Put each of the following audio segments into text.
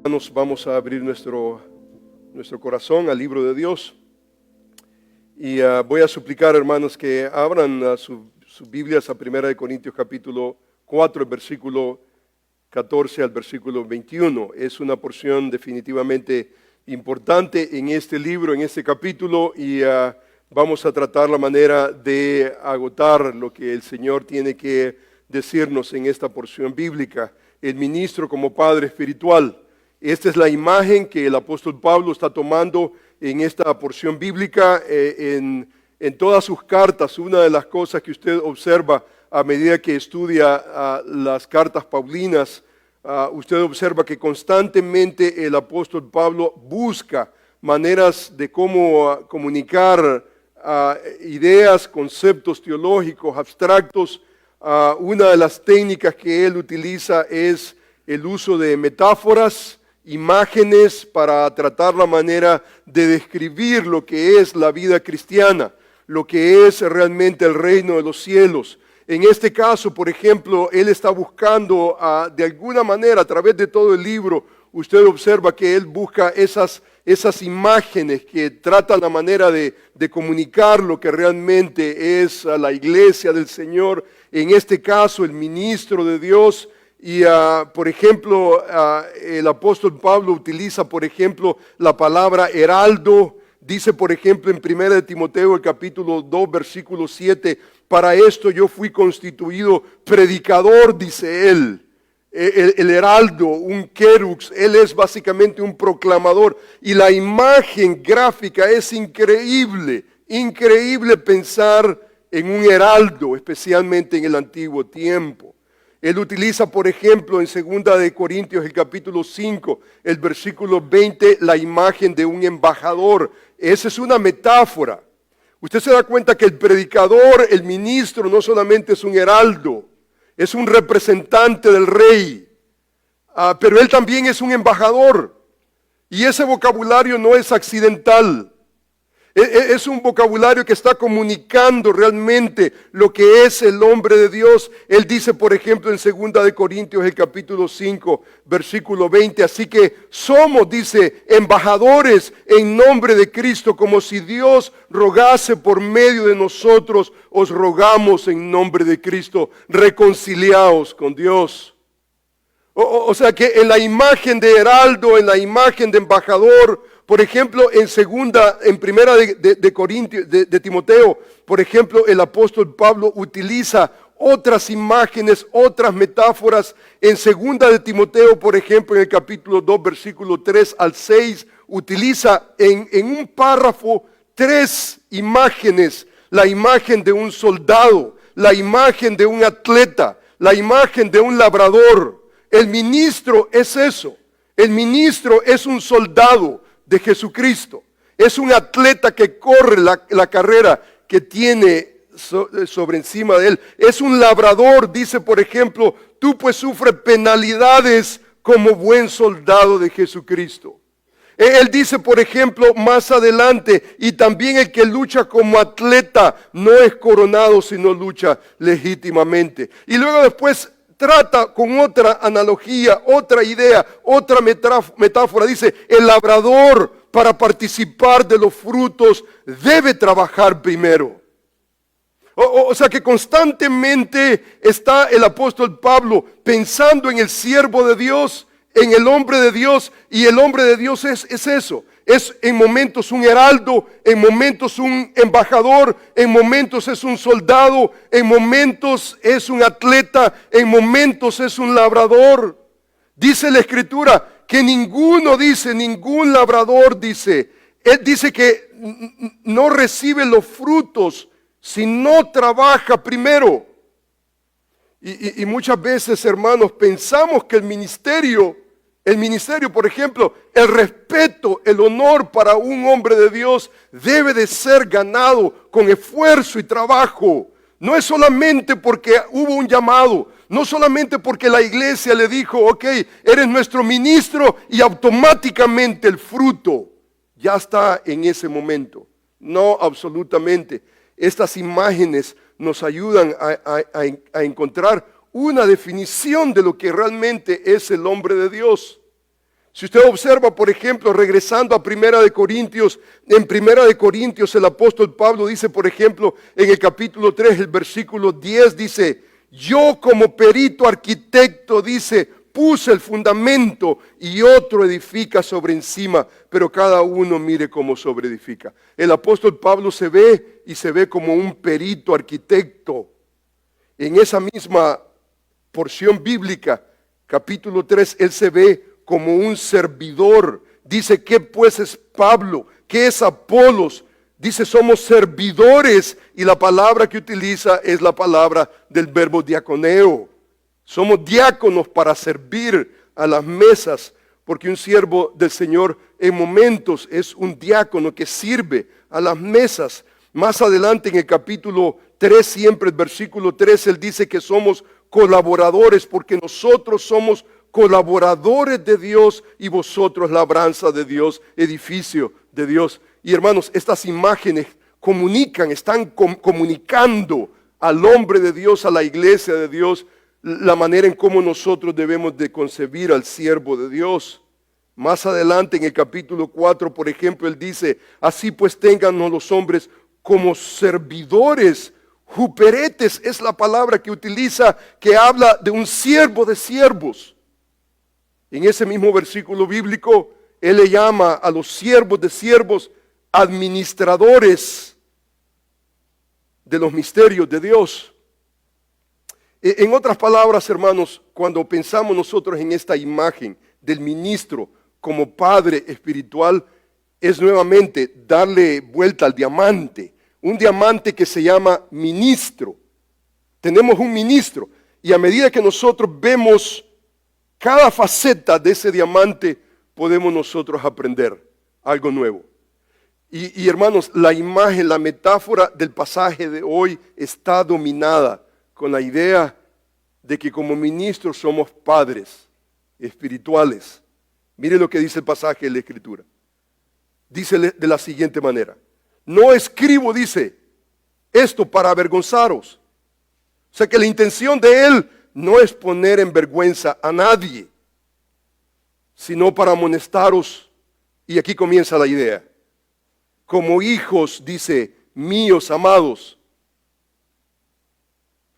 Hermanos, vamos a abrir nuestro corazón al libro de Dios y voy a suplicar, hermanos, que abran sus Biblias a 1 Corintios capítulo 4, el versículo 14 al versículo 21. Es una porción definitivamente importante en este libro, en este capítulo, y vamos a tratar la manera de agotar lo que el Señor tiene que decirnos en esta porción bíblica. El ministro como padre espiritual. Esta es la imagen que el apóstol Pablo está tomando en esta porción bíblica, en todas sus cartas. Una de las cosas que usted observa a medida que estudia las cartas paulinas, usted observa que constantemente el apóstol Pablo busca maneras de cómo comunicar ideas, conceptos teológicos, abstractos. Una de las técnicas que él utiliza es el uso de metáforas, imágenes, para tratar la manera de describir lo que es la vida cristiana, lo que es realmente el reino de los cielos. En este caso, por ejemplo, él está buscando de alguna manera, a través de todo el libro, usted observa que él busca esas imágenes que tratan la manera de comunicar lo que realmente es la iglesia del Señor, en este caso el ministro de Dios. Y por ejemplo, el apóstol Pablo utiliza, por ejemplo, la palabra heraldo. Dice, por ejemplo, en 1 de Timoteo, el capítulo 2, versículo 7, para esto yo fui constituido predicador, dice él. El heraldo, un querux, él es básicamente un proclamador. Y la imagen gráfica es increíble, increíble pensar en un heraldo, especialmente en el antiguo tiempo. Él utiliza, por ejemplo, en 2 de Corintios, el capítulo 5, el versículo 20, la imagen de un embajador. Esa es una metáfora. Usted se da cuenta que el predicador, el ministro, no solamente es un heraldo, es un representante del rey, pero él también es un embajador. Y ese vocabulario no es accidental. Es un vocabulario que está comunicando realmente lo que es el hombre de Dios. Él dice, por ejemplo, en 2 de Corintios, el capítulo 5, versículo 20, así que somos, dice, embajadores en nombre de Cristo, como si Dios rogase por medio de nosotros, os rogamos en nombre de Cristo, reconciliaos con Dios. O sea que en la imagen de heraldo, en la imagen de embajador, por ejemplo, en primera de Corintios, de Timoteo, por ejemplo, el apóstol Pablo utiliza otras imágenes, otras metáforas. En segunda de Timoteo, por ejemplo, en el capítulo 2, versículo 3 al 6, utiliza en un párrafo 3 imágenes. La imagen de un soldado, la imagen de un atleta, la imagen de un labrador. El ministro es eso. El ministro es un soldado de Jesucristo. Es un atleta que corre la carrera que tiene sobre encima de él. Es un labrador, dice, por ejemplo, tú pues sufres penalidades como buen soldado de Jesucristo. Él dice, por ejemplo, más adelante, y también el que lucha como atleta no es coronado, sino lucha legítimamente. Y luego después trata con otra analogía, otra idea, otra metáfora. Dice, el labrador para participar de los frutos debe trabajar primero. O sea que constantemente está el apóstol Pablo pensando en el siervo de Dios, en el hombre de Dios, y el hombre de Dios es eso. Es en momentos un heraldo, en momentos un embajador, en momentos es un soldado, en momentos es un atleta, en momentos es un labrador. Dice la Escritura que ningún labrador dice, él dice que no recibe los frutos si no trabaja primero. Y muchas veces, hermanos, pensamos que el ministerio, por ejemplo, el respeto, el honor para un hombre de Dios debe de ser ganado con esfuerzo y trabajo. No es solamente porque hubo un llamado, no solamente porque la iglesia le dijo, ok, eres nuestro ministro y automáticamente el fruto ya está en ese momento. No, absolutamente. Estas imágenes nos ayudan a encontrar una definición de lo que realmente es el hombre de Dios. Si usted observa, por ejemplo, regresando a Primera de Corintios, en Primera de Corintios el apóstol Pablo dice, por ejemplo, en el capítulo 3, el versículo 10, dice, yo como perito arquitecto, dice, puse el fundamento y otro edifica sobre encima, pero cada uno mire cómo sobre edifica. El apóstol Pablo se ve como un perito arquitecto. En esa misma porción bíblica, capítulo 3, él se ve como un servidor. Dice, ¿qué pues es Pablo? ¿Qué es Apolos? Dice, somos servidores, y la palabra que utiliza es la palabra del verbo diaconeo. Somos diáconos para servir a las mesas, porque un siervo del Señor en momentos es un diácono que sirve a las mesas. Más adelante en el capítulo 3, siempre el versículo 3, él dice que somos colaboradores, porque nosotros somos colaboradores de Dios y vosotros labranza de Dios, edificio de Dios. Y hermanos, estas imágenes están comunicando al hombre de Dios, a la iglesia de Dios, la manera en cómo nosotros debemos de concebir al siervo de Dios. Más adelante en el capítulo 4, por ejemplo, él dice, así pues téngannos los hombres como servidores. Huperetes es la palabra que utiliza, que habla de un siervo de siervos. En ese mismo versículo bíblico, él le llama a los siervos de siervos administradores de los misterios de Dios. En otras palabras, hermanos, cuando pensamos nosotros en esta imagen del ministro como padre espiritual, es nuevamente darle vuelta al diamante. Un diamante que se llama ministro. Tenemos un ministro, y a medida que nosotros vemos cada faceta de ese diamante, podemos nosotros aprender algo nuevo. Y hermanos, la imagen, la metáfora del pasaje de hoy está dominada con la idea de que como ministros somos padres espirituales. Mire lo que dice el pasaje de la Escritura. Dice de la siguiente manera: no escribo, dice, esto para avergonzaros. O sea que la intención de él no es poner en vergüenza a nadie, sino para amonestaros. Y aquí comienza la idea. Como hijos, dice, míos amados.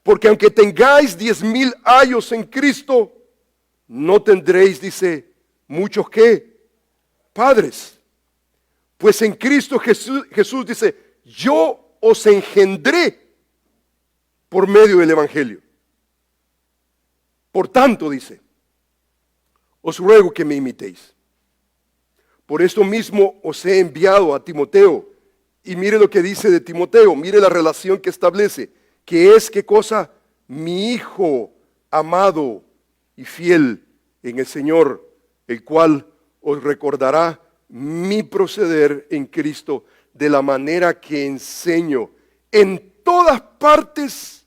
Porque aunque tengáis 10,000 años en Cristo, no tendréis, dice, muchos ¿qué? Padres. Pues en Cristo Jesús dice, yo os engendré por medio del Evangelio. Por tanto, dice, os ruego que me imitéis. Por esto mismo os he enviado a Timoteo. Y mire lo que dice de Timoteo, mire la relación que establece, que es, ¿qué cosa? Mi hijo amado y fiel en el Señor, el cual os recordará mi proceder en Cristo de la manera que enseño en todas partes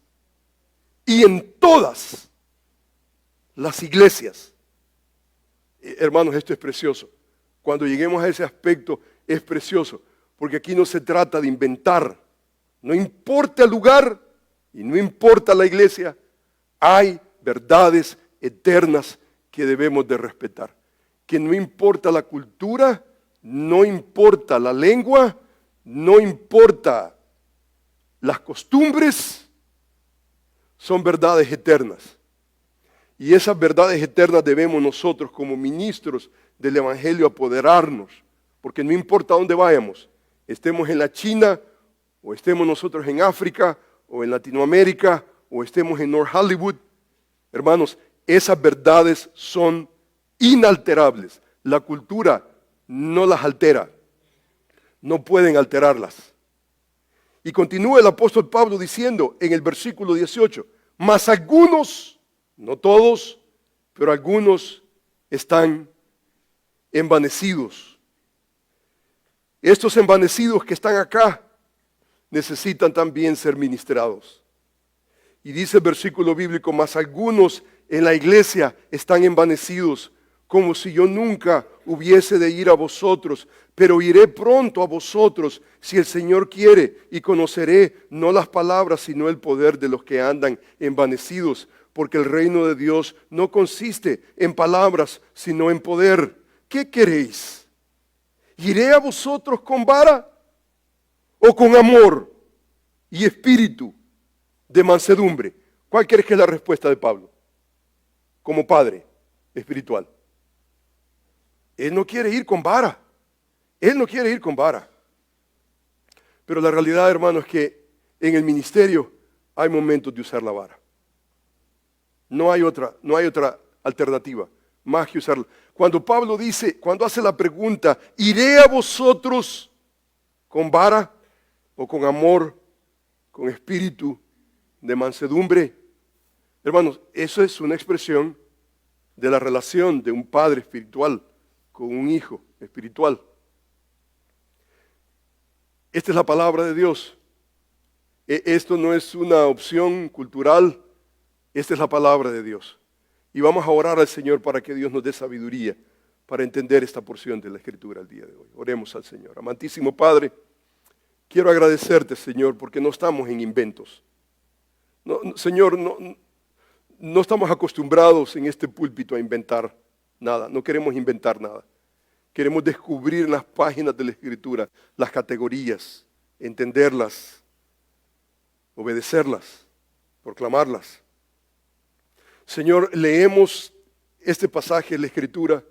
y en todas las iglesias. Hermanos, esto es precioso. Cuando lleguemos a ese aspecto es precioso, porque aquí no se trata de inventar. No importa el lugar y no importa la iglesia, hay verdades eternas que debemos de respetar. Que no importa la cultura, no importa la lengua, no importa las costumbres, son verdades eternas. Y esas verdades eternas debemos nosotros como ministros del Evangelio apoderarnos, porque no importa dónde vayamos, estemos en la China, o estemos nosotros en África, o en Latinoamérica, o estemos en North Hollywood, hermanos, esas verdades son inalterables. La cultura no las altera, no pueden alterarlas. Y continúa el apóstol Pablo diciendo en el versículo 18, mas algunos, no todos, pero algunos están envanecidos. Estos envanecidos que están acá necesitan también ser ministrados. Y dice el versículo bíblico, mas algunos en la iglesia están envanecidos, como si yo nunca hubiese de ir a vosotros, pero iré pronto a vosotros si el Señor quiere, y conoceré no las palabras, sino el poder de los que andan envanecidos, porque el reino de Dios no consiste en palabras, sino en poder. ¿qué queréis? ¿Iré a vosotros con vara o con amor y espíritu de mansedumbre? ¿Cuál crees que es la respuesta de Pablo? Como padre espiritual. Él no quiere ir con vara. Él no quiere ir con vara. Pero la realidad, hermano, es que en el ministerio hay momentos de usar la vara. No hay otra alternativa más que usarla. Cuando Pablo dice, cuando hace la pregunta, ¿iré a vosotros con vara o con amor, con espíritu de mansedumbre? Hermanos, eso es una expresión de la relación de un padre espiritual con un hijo espiritual. Esta es la palabra de Dios. Esto no es una opción cultural, esta es la palabra de Dios. Y vamos a orar al Señor para que Dios nos dé sabiduría para entender esta porción de la Escritura el día de hoy. Oremos al Señor. Amantísimo Padre, quiero agradecerte, Señor, porque no estamos en inventos. Señor, no estamos acostumbrados en este púlpito a inventar nada. No queremos inventar nada. Queremos descubrir en las páginas de la Escritura las categorías, entenderlas, obedecerlas, proclamarlas. Señor, leemos este pasaje de la Escritura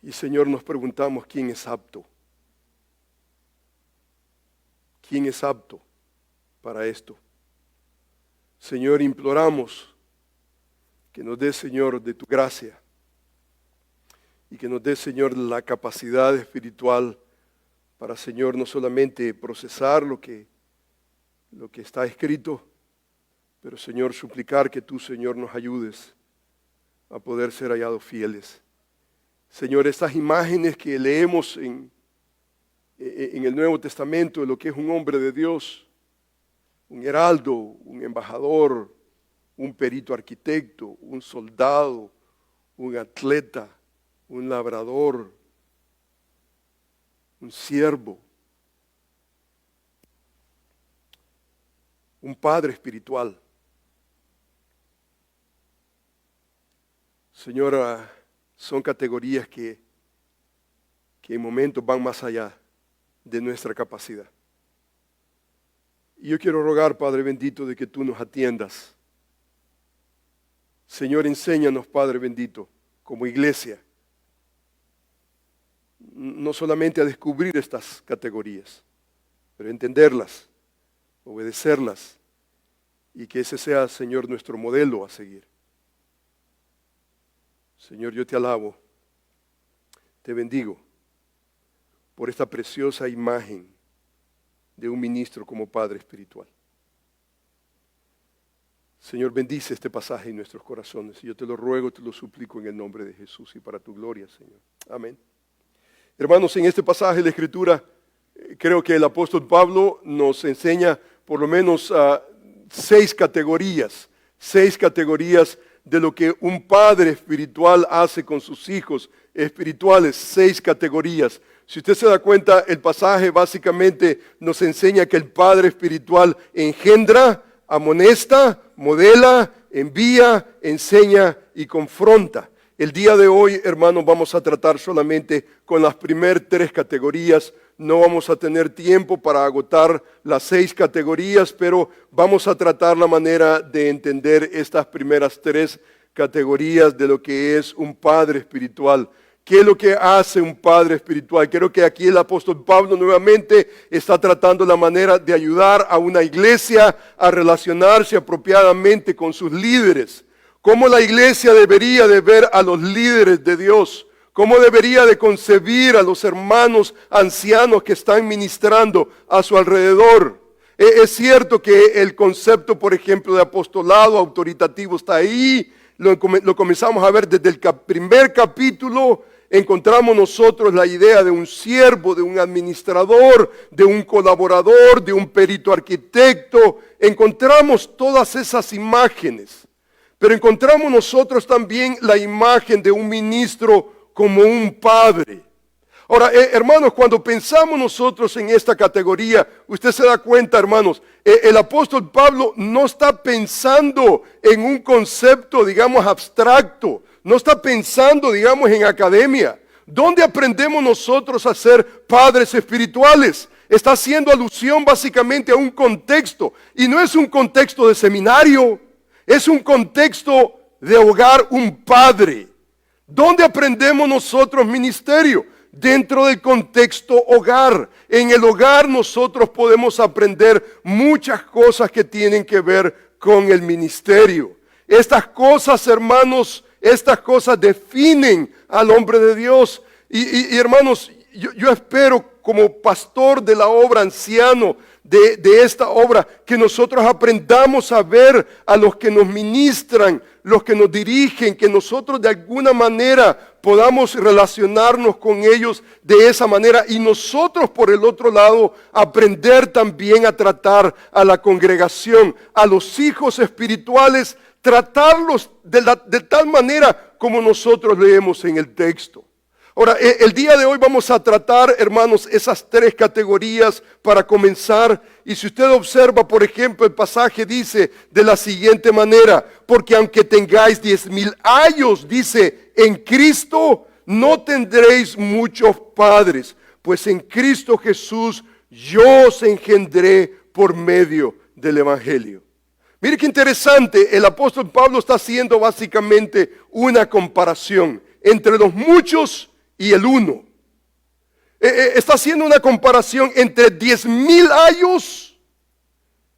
y, Señor, nos preguntamos quién es apto. ¿Quién es apto para esto? Señor, imploramos que nos des, Señor, de tu gracia y que nos des, Señor, la capacidad espiritual para, Señor, no solamente procesar lo que está escrito, pero, Señor, suplicar que tú, Señor, nos ayudes a poder ser hallados fieles. Señor, estas imágenes que leemos en el Nuevo Testamento de lo que es un hombre de Dios, un heraldo, un embajador, un perito arquitecto, un soldado, un atleta, un labrador, un siervo, un padre espiritual. Señora, son categorías que en momentos van más allá de nuestra capacidad. Y yo quiero rogar, Padre bendito, de que tú nos atiendas. Señor, enséñanos, Padre bendito, como iglesia, no solamente a descubrir estas categorías, pero entenderlas, obedecerlas, y que ese sea, Señor, nuestro modelo a seguir. Señor, yo te alabo, te bendigo por esta preciosa imagen de un ministro como padre espiritual. Señor, bendice este pasaje en nuestros corazones. Y yo te lo ruego, te lo suplico en el nombre de Jesús y para tu gloria, Señor. Amén. Hermanos, en este pasaje de la Escritura, creo que el apóstol Pablo nos enseña por lo menos seis categorías de lo que un padre espiritual hace con sus hijos espirituales, 6 categorías. Si usted se da cuenta, el pasaje básicamente nos enseña que el padre espiritual engendra, amonesta, modela, envía, enseña y confronta. El día de hoy, hermanos, vamos a tratar solamente con las primeras 3 categorías. No vamos a tener tiempo para agotar las 6 categorías, pero vamos a tratar la manera de entender estas primeras 3 categorías de lo que es un padre espiritual. ¿Qué es lo que hace un padre espiritual? Creo que aquí el apóstol Pablo nuevamente está tratando la manera de ayudar a una iglesia a relacionarse apropiadamente con sus líderes. ¿Cómo la iglesia debería de ver a los líderes de Dios? ¿Cómo debería de concebir a los hermanos ancianos que están ministrando a su alrededor? Es cierto que el concepto, por ejemplo, de apostolado autoritativo está ahí. Lo comenzamos a ver desde el primer capítulo. Encontramos nosotros la idea de un siervo, de un administrador, de un colaborador, de un perito arquitecto. Encontramos todas esas imágenes. Pero encontramos nosotros también la imagen de un ministro como un padre. Ahora, hermanos, cuando pensamos nosotros en esta categoría, usted se da cuenta, hermanos, el apóstol Pablo no está pensando en un concepto, digamos, abstracto, No está pensando, digamos, en academia. ¿Dónde aprendemos nosotros a ser padres espirituales? Está haciendo alusión básicamente a un contexto. Y no es un contexto de seminario, es un contexto de hogar, un padre. ¿Dónde aprendemos nosotros ministerio? Dentro del contexto hogar. En el hogar nosotros podemos aprender muchas cosas que tienen que ver con el ministerio. Estas cosas, hermanos, estas cosas definen al hombre de Dios. Y hermanos, yo espero como pastor de la obra, anciano de esta obra, que nosotros aprendamos a ver a los que nos ministran, los que nos dirigen, que nosotros de alguna manera podamos relacionarnos con ellos de esa manera y nosotros por el otro lado aprender también a tratar a la congregación, a los hijos espirituales, tratarlos de tal manera como nosotros leemos en el texto. Ahora, el día de hoy vamos a tratar, hermanos, esas tres categorías para comenzar. Y si usted observa, por ejemplo, el pasaje dice de la siguiente manera: porque aunque tengáis 10,000 años, dice, en Cristo no tendréis muchos padres, pues en Cristo Jesús yo os engendré por medio del Evangelio. Mire qué interesante, el apóstol Pablo está haciendo básicamente una comparación entre los muchos y el uno. Está haciendo una comparación entre 10,000 años,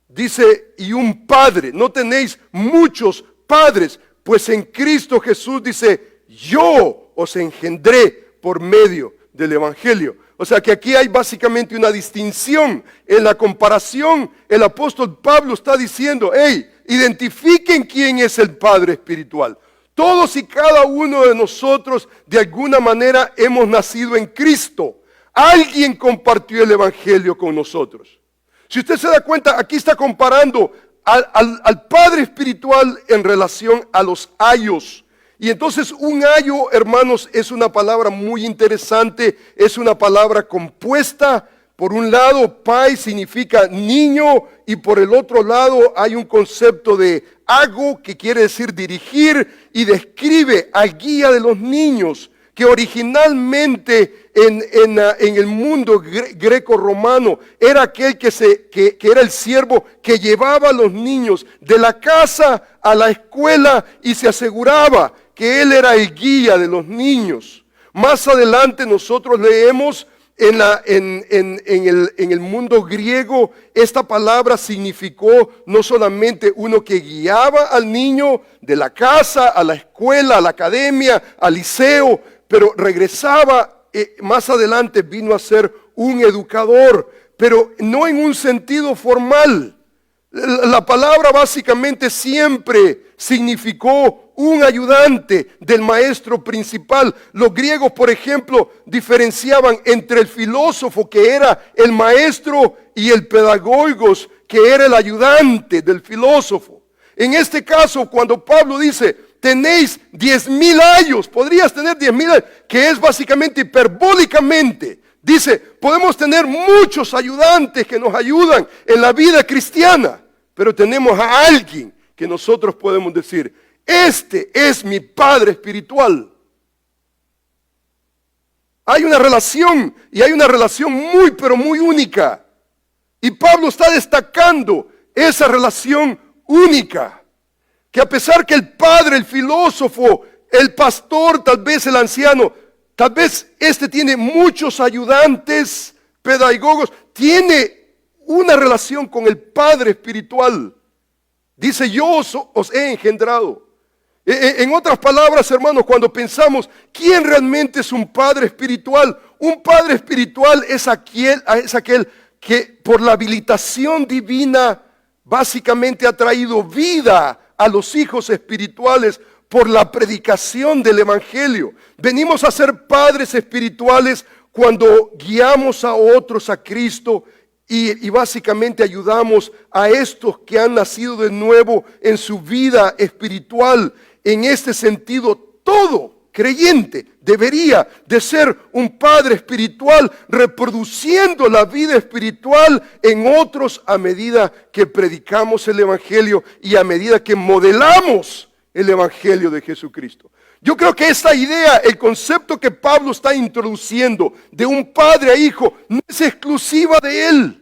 dice, y un padre. No tenéis muchos padres, pues en Cristo Jesús dice, yo os engendré por medio del Evangelio. O sea que aquí hay básicamente una distinción. En la comparación, el apóstol Pablo está diciendo, hey, identifiquen quién es el padre espiritual. Todos y cada uno de nosotros de alguna manera hemos nacido en Cristo. Alguien compartió el Evangelio con nosotros. Si usted se da cuenta, aquí está comparando al Padre espiritual en relación a los ayos. Y entonces un ayo, hermanos, es una palabra muy interesante, es una palabra compuesta. Por un lado, pai significa niño y por el otro lado hay un concepto de ago que quiere decir dirigir y describe al guía de los niños que originalmente en el mundo greco-romano era aquel que era el siervo que llevaba a los niños de la casa a la escuela y se aseguraba que él era el guía de los niños. Más adelante nosotros leemos en el mundo griego, esta palabra significó no solamente uno que guiaba al niño de la casa a la escuela, a la academia, al liceo, pero regresaba, más adelante vino a ser un educador, pero no en un sentido formal. La palabra básicamente siempre significó un ayudante del maestro principal. Los griegos, por ejemplo, diferenciaban entre el filósofo, que era el maestro, y el pedagogos, que era el ayudante del filósofo. En este caso, cuando Pablo dice, tenéis 10,000 años, podrías tener 10,000 años, que es básicamente hiperbólicamente. Dice, podemos tener muchos ayudantes que nos ayudan en la vida cristiana, pero tenemos a alguien que nosotros podemos decir, este es mi padre espiritual. Hay una relación, y hay una relación muy, pero muy única. Y Pablo está destacando esa relación única. Que a pesar que el padre, el filósofo, el pastor, tal vez el anciano, tal vez este tiene muchos ayudantes, pedagogos, tiene una relación con el padre espiritual. Dice, yo os he engendrado. En otras palabras, hermanos, cuando pensamos, ¿quién realmente es un padre espiritual? Un padre espiritual es aquel que por la habilitación divina básicamente ha traído vida a los hijos espirituales por la predicación del Evangelio. Venimos a ser padres espirituales cuando guiamos a otros a Cristo y básicamente ayudamos a estos que han nacido de nuevo en su vida espiritual. En este sentido, todo creyente debería de ser un padre espiritual, reproduciendo la vida espiritual en otros a medida que predicamos el Evangelio y a medida que modelamos el Evangelio de Jesucristo. Yo creo que esta idea, el concepto que Pablo está introduciendo de un padre a hijo, no es exclusiva de él.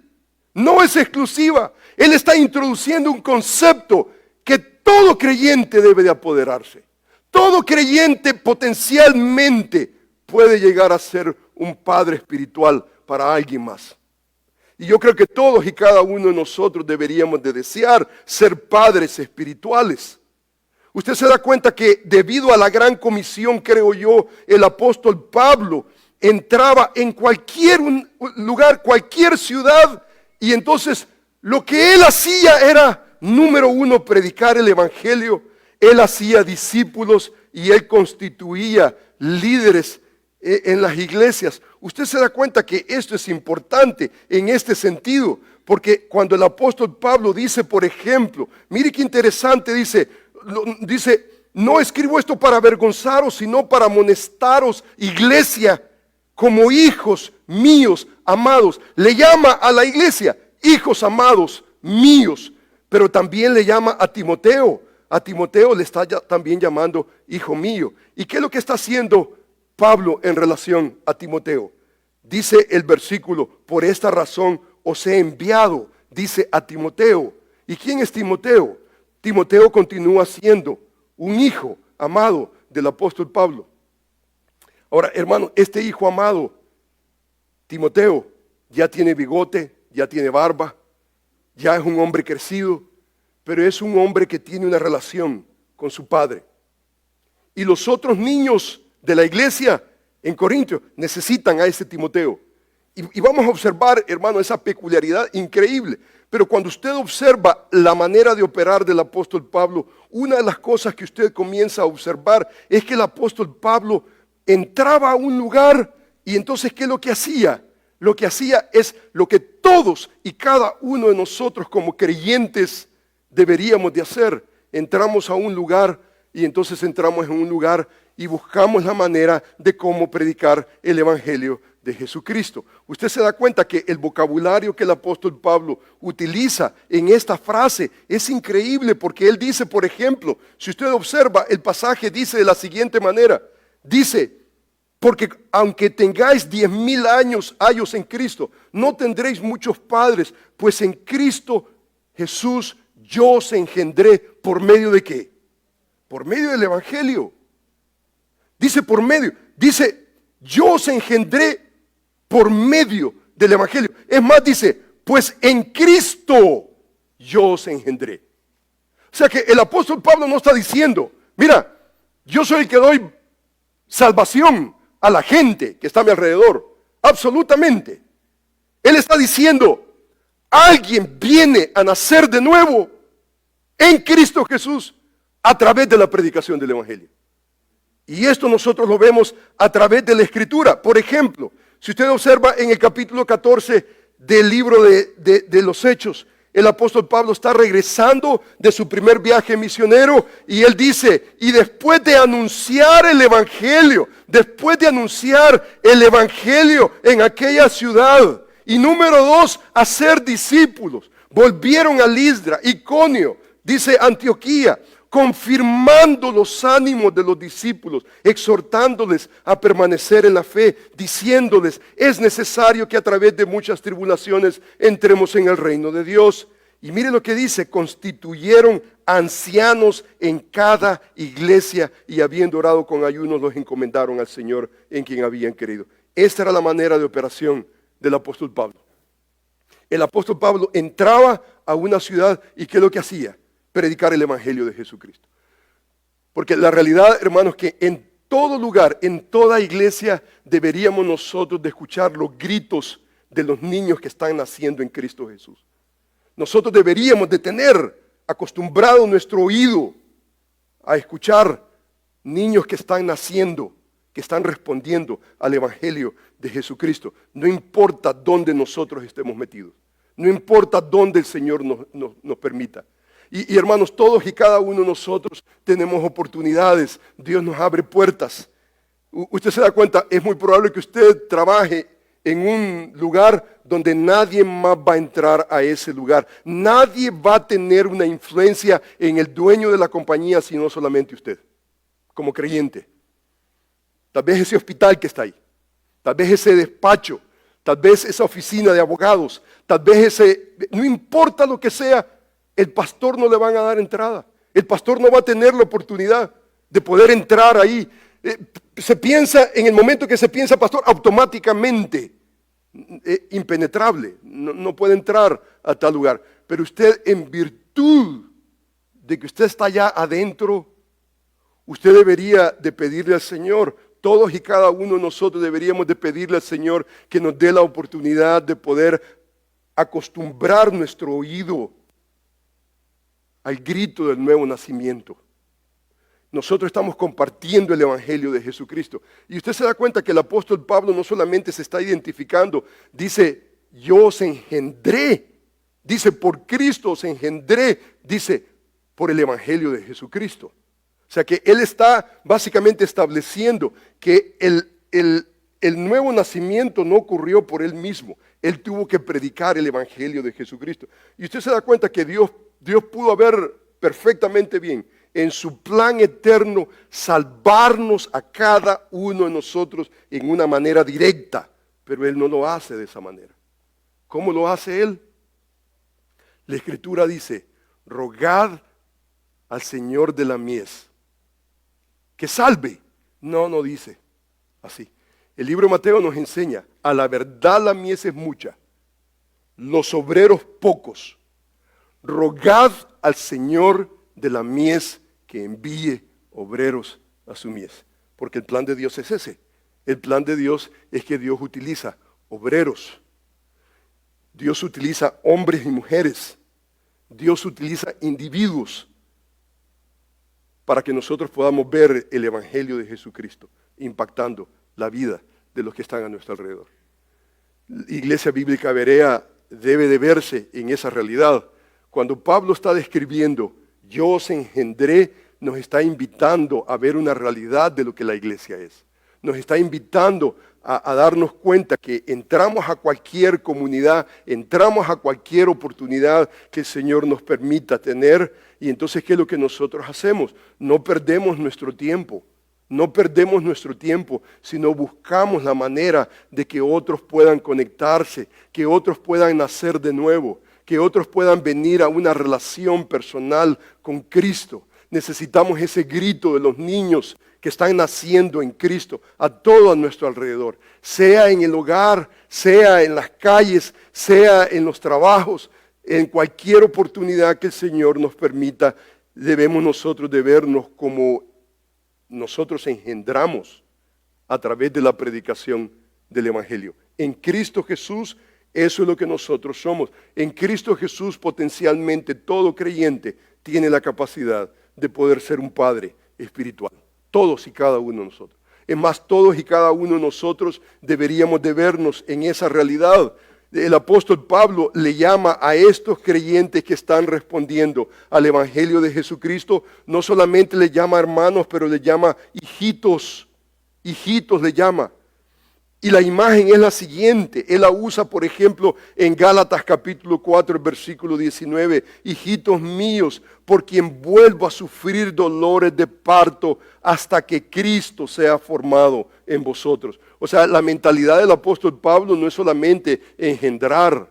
No es exclusiva. Él está introduciendo un concepto que todo creyente debe de apoderarse. Todo creyente potencialmente puede llegar a ser un padre espiritual para alguien más. Y yo creo que todos y cada uno de nosotros deberíamos de desear ser padres espirituales. Usted se da cuenta que debido a la gran comisión, creo yo, el apóstol Pablo entraba en cualquier lugar, cualquier ciudad, y entonces lo que él hacía era, número uno, predicar el evangelio. Él hacía discípulos y él constituía líderes en las iglesias. Usted se da cuenta que esto es importante en este sentido, porque cuando el apóstol Pablo dice, por ejemplo, mire qué interesante, dice, no escribo esto para avergonzaros, sino para amonestaros, iglesia, como hijos míos amados. Le llama a la iglesia hijos amados míos, pero también le llama a Timoteo. A Timoteo le está también llamando hijo mío. ¿Y qué es lo que está haciendo Pablo en relación a Timoteo? Dice el versículo, por esta razón os he enviado, dice a Timoteo. ¿Y quién es Timoteo? Timoteo continúa siendo un hijo amado del apóstol Pablo. Ahora, hermano, este hijo amado, Timoteo, ya tiene bigote, ya tiene barba, ya es un hombre crecido, pero es un hombre que tiene una relación con su padre. Y los otros niños de la iglesia en Corintios necesitan a ese Timoteo. Y vamos a observar, hermano, esa peculiaridad increíble. Pero cuando usted observa la manera de operar del apóstol Pablo, una de las cosas que usted comienza a observar es que el apóstol Pablo entraba a un lugar y entonces, ¿qué es lo que hacía? Lo que hacía es lo que todos y cada uno de nosotros como creyentes deberíamos de hacer. Entramos a un lugar y entonces entramos en un lugar y buscamos la manera de cómo predicar el evangelio de Jesucristo. Usted se da cuenta que el vocabulario que el apóstol Pablo utiliza en esta frase es increíble, porque él dice, por ejemplo, si usted observa el pasaje, dice de la siguiente manera, dice, porque aunque tengáis 10,000 años en Cristo, no tendréis muchos padres, pues en Cristo Jesús yo os engendré. ¿Por medio de qué? Por medio del evangelio. Dice por medio, dice yo os engendré por medio del evangelio. Es más, dice, pues en Cristo yo os engendré. O sea que el apóstol Pablo no está diciendo, mira, yo soy el que doy salvación a la gente que está a mi alrededor. Absolutamente. Él está diciendo, alguien viene a nacer de nuevo en Cristo Jesús a través de la predicación del evangelio. Y esto nosotros lo vemos a través de la Escritura. Por ejemplo, si usted observa en el capítulo 14 del libro de los Hechos, el apóstol Pablo está regresando de su primer viaje misionero y él dice, y después de anunciar el evangelio, en aquella ciudad, y número 2, hacer discípulos, volvieron a Listra, Iconio, dice Antioquía, confirmando los ánimos de los discípulos, exhortándoles a permanecer en la fe, diciéndoles, es necesario que a través de muchas tribulaciones entremos en el reino de Dios. Y mire lo que dice, constituyeron ancianos en cada iglesia y habiendo orado con ayunos los encomendaron al Señor en quien habían creído. Esta era la manera de operación del apóstol Pablo. El apóstol Pablo entraba a una ciudad y ¿qué es lo que hacía? Predicar el evangelio de Jesucristo. Porque la realidad, hermanos, que en todo lugar, en toda iglesia, deberíamos nosotros de escuchar los gritos de los niños que están naciendo en Cristo Jesús. Nosotros deberíamos de tener acostumbrado nuestro oído a escuchar niños que están naciendo, que están respondiendo al evangelio de Jesucristo. No importa dónde nosotros estemos metidos, no importa dónde el Señor nos permita. Y hermanos, todos y cada uno de nosotros tenemos oportunidades. Dios nos abre puertas. Usted se da cuenta, es muy probable que usted trabaje en un lugar donde nadie más va a entrar a ese lugar. Nadie va a tener una influencia en el dueño de la compañía, sino solamente usted, como creyente. Tal vez ese hospital que está ahí, tal vez ese despacho, tal vez esa oficina de abogados, tal vez no importa lo que sea, el pastor no le van a dar entrada. El pastor no va a tener la oportunidad de poder entrar ahí. Se piensa, en el momento que se piensa pastor, automáticamente impenetrable, no puede entrar a tal lugar. Pero usted, en virtud de que usted está allá adentro, usted debería de pedirle al Señor, todos y cada uno de nosotros deberíamos de pedirle al Señor que nos dé la oportunidad de poder acostumbrar nuestro oído al grito del nuevo nacimiento. Nosotros estamos compartiendo el Evangelio de Jesucristo. Y usted se da cuenta que el apóstol Pablo no solamente se está identificando, dice, yo os engendré, dice, por Cristo os engendré, dice, por el Evangelio de Jesucristo. O sea que él está básicamente estableciendo que el nuevo nacimiento no ocurrió por él mismo. Él tuvo que predicar el Evangelio de Jesucristo. Y usted se da cuenta que Dios pudo haber perfectamente bien en su plan eterno salvarnos a cada uno de nosotros en una manera directa, pero Él no lo hace de esa manera. ¿Cómo lo hace Él? La Escritura dice, rogad al Señor de la mies que salve. No dice así. El libro de Mateo nos enseña, a la verdad la mies es mucha, los obreros pocos. Rogad al Señor de la mies que envíe obreros a su mies. Porque el plan de Dios es ese. El plan de Dios es que Dios utiliza obreros. Dios utiliza hombres y mujeres. Dios utiliza individuos para que nosotros podamos ver el Evangelio de Jesucristo impactando la vida de los que están a nuestro alrededor. Iglesia Bíblica Berea debe de verse en esa realidad. Cuando Pablo está describiendo, yo os engendré, nos está invitando a ver una realidad de lo que la iglesia es. Nos está invitando a darnos cuenta que entramos a cualquier comunidad, entramos a cualquier oportunidad que el Señor nos permita tener. Y entonces, ¿qué es lo que nosotros hacemos? No perdemos nuestro tiempo. No perdemos nuestro tiempo, sino buscamos la manera de que otros puedan conectarse, que otros puedan nacer de nuevo, que otros puedan venir a una relación personal con Cristo. Necesitamos ese grito de los niños que están naciendo en Cristo a todo a nuestro alrededor, sea en el hogar, sea en las calles, sea en los trabajos, en cualquier oportunidad que el Señor nos permita, debemos nosotros de vernos como nosotros engendramos a través de la predicación del Evangelio. En Cristo Jesús, eso es lo que nosotros somos. En Cristo Jesús, potencialmente todo creyente tiene la capacidad de poder ser un padre espiritual. Todos y cada uno de nosotros. Es más, todos y cada uno de nosotros deberíamos de vernos en esa realidad. El apóstol Pablo le llama a estos creyentes que están respondiendo al Evangelio de Jesucristo, no solamente le llama hermanos, pero le llama hijitos, hijitos le llama. Y la imagen es la siguiente, él la usa por ejemplo en Gálatas capítulo 4, versículo 19, hijitos míos, por quien vuelvo a sufrir dolores de parto hasta que Cristo sea formado en vosotros. O sea, la mentalidad del apóstol Pablo no es solamente engendrar.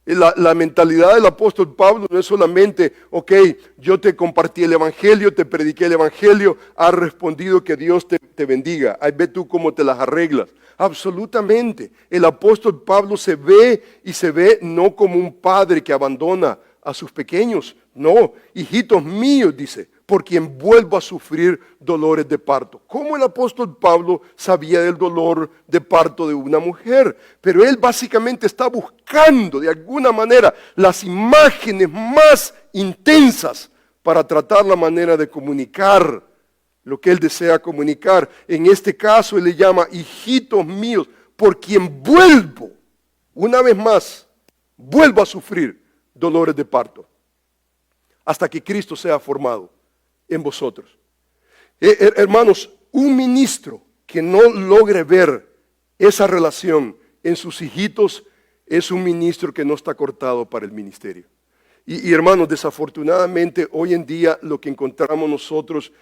La mentalidad del apóstol Pablo no es solamente, ok, yo te compartí el Evangelio, te prediqué el Evangelio, has respondido que Dios te bendiga. Ahí ve tú cómo te las arreglas. Absolutamente. El apóstol Pablo se ve no como un padre que abandona a sus pequeños. No, hijitos míos, dice, por quien vuelvo a sufrir dolores de parto. ¿Cómo el apóstol Pablo sabía del dolor de parto de una mujer? Pero él básicamente está buscando de alguna manera las imágenes más intensas para tratar la manera de comunicar lo que él desea comunicar. En este caso él le llama hijitos míos, por quien vuelvo, una vez más, vuelvo a sufrir dolores de parto, hasta que Cristo sea formado en vosotros. Hermanos, un ministro que no logre ver esa relación en sus hijitos, es un ministro que no está cortado para el ministerio. Y hermanos, desafortunadamente hoy en día lo que encontramos nosotros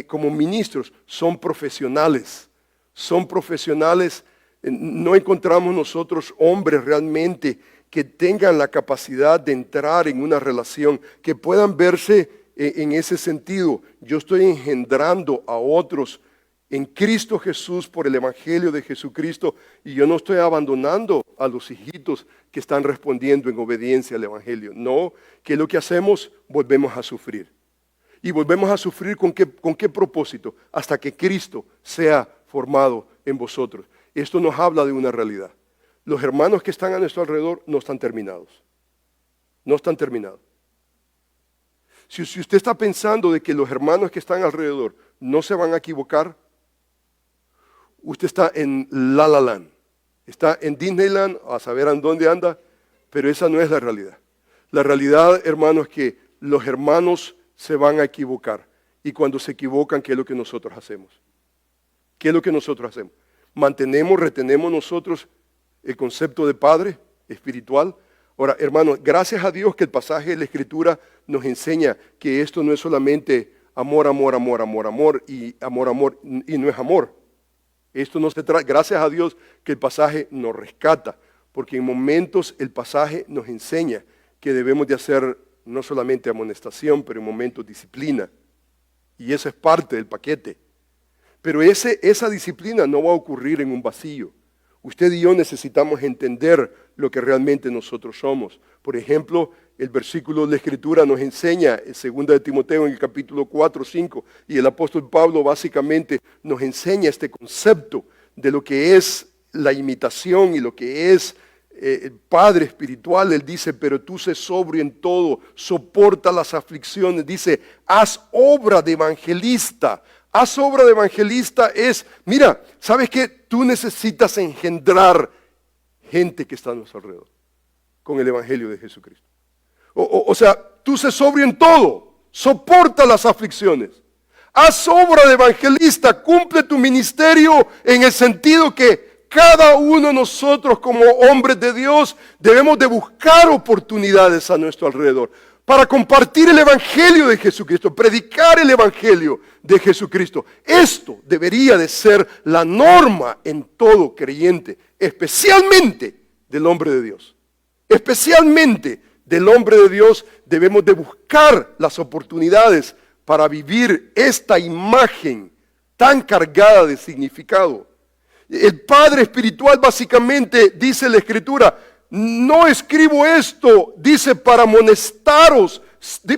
como ministros son profesionales. Son profesionales, no encontramos nosotros hombres realmente que tengan la capacidad de entrar en una relación, que puedan verse en ese sentido. Yo estoy engendrando a otros en Cristo Jesús por el Evangelio de Jesucristo y yo no estoy abandonando a los hijitos que están respondiendo en obediencia al Evangelio. No, que lo que hacemos, volvemos a sufrir. Y volvemos a sufrir ¿con qué propósito? Hasta que Cristo sea formado en vosotros. Esto nos habla de una realidad. Los hermanos que están a nuestro alrededor no están terminados. No están terminados. Si usted está pensando de que los hermanos que están alrededor no se van a equivocar, usted está en La La Land, está en Disneyland, a saber en dónde anda, pero esa no es la realidad. La realidad, hermanos, es que los hermanos se van a equivocar. Y cuando se equivocan, ¿qué es lo que nosotros hacemos? ¿Qué es lo que nosotros hacemos? Retenemos nosotros el concepto de padre espiritual. Ahora, hermanos, gracias a Dios que el pasaje de la Escritura nos enseña que esto no es solamente amor, amor, amor, amor, amor y no es amor. Esto no se trata, gracias a Dios que el pasaje nos rescata, porque en momentos el pasaje nos enseña que debemos de hacer no solamente amonestación, pero en momentos disciplina. Y eso es parte del paquete. Pero esa disciplina no va a ocurrir en un vacío. Usted y yo necesitamos entender lo que realmente nosotros somos. Por ejemplo, el versículo de la Escritura nos enseña, en 2 de Timoteo en el capítulo 4, 5, y el apóstol Pablo básicamente nos enseña este concepto de lo que es la imitación y lo que es el Padre espiritual. Él dice, pero tú sé sobrio en todo, soporta las aflicciones. Dice, haz obra de evangelista. Haz obra de evangelista es, mira, ¿sabes qué? Tú necesitas engendrar gente que está a nuestro alrededor con el Evangelio de Jesucristo. O sea, tú sé sobrio en todo, soporta las aflicciones. Haz obra de evangelista, cumple tu ministerio en el sentido que cada uno de nosotros como hombres de Dios debemos de buscar oportunidades a nuestro alrededor para compartir el Evangelio de Jesucristo, predicar el Evangelio de Jesucristo. Esto debería de ser la norma en todo creyente, especialmente del hombre de Dios. Especialmente del hombre de Dios debemos de buscar las oportunidades para vivir esta imagen tan cargada de significado. El Padre espiritual básicamente, dice la Escritura, no escribo esto, dice, para amonestaros,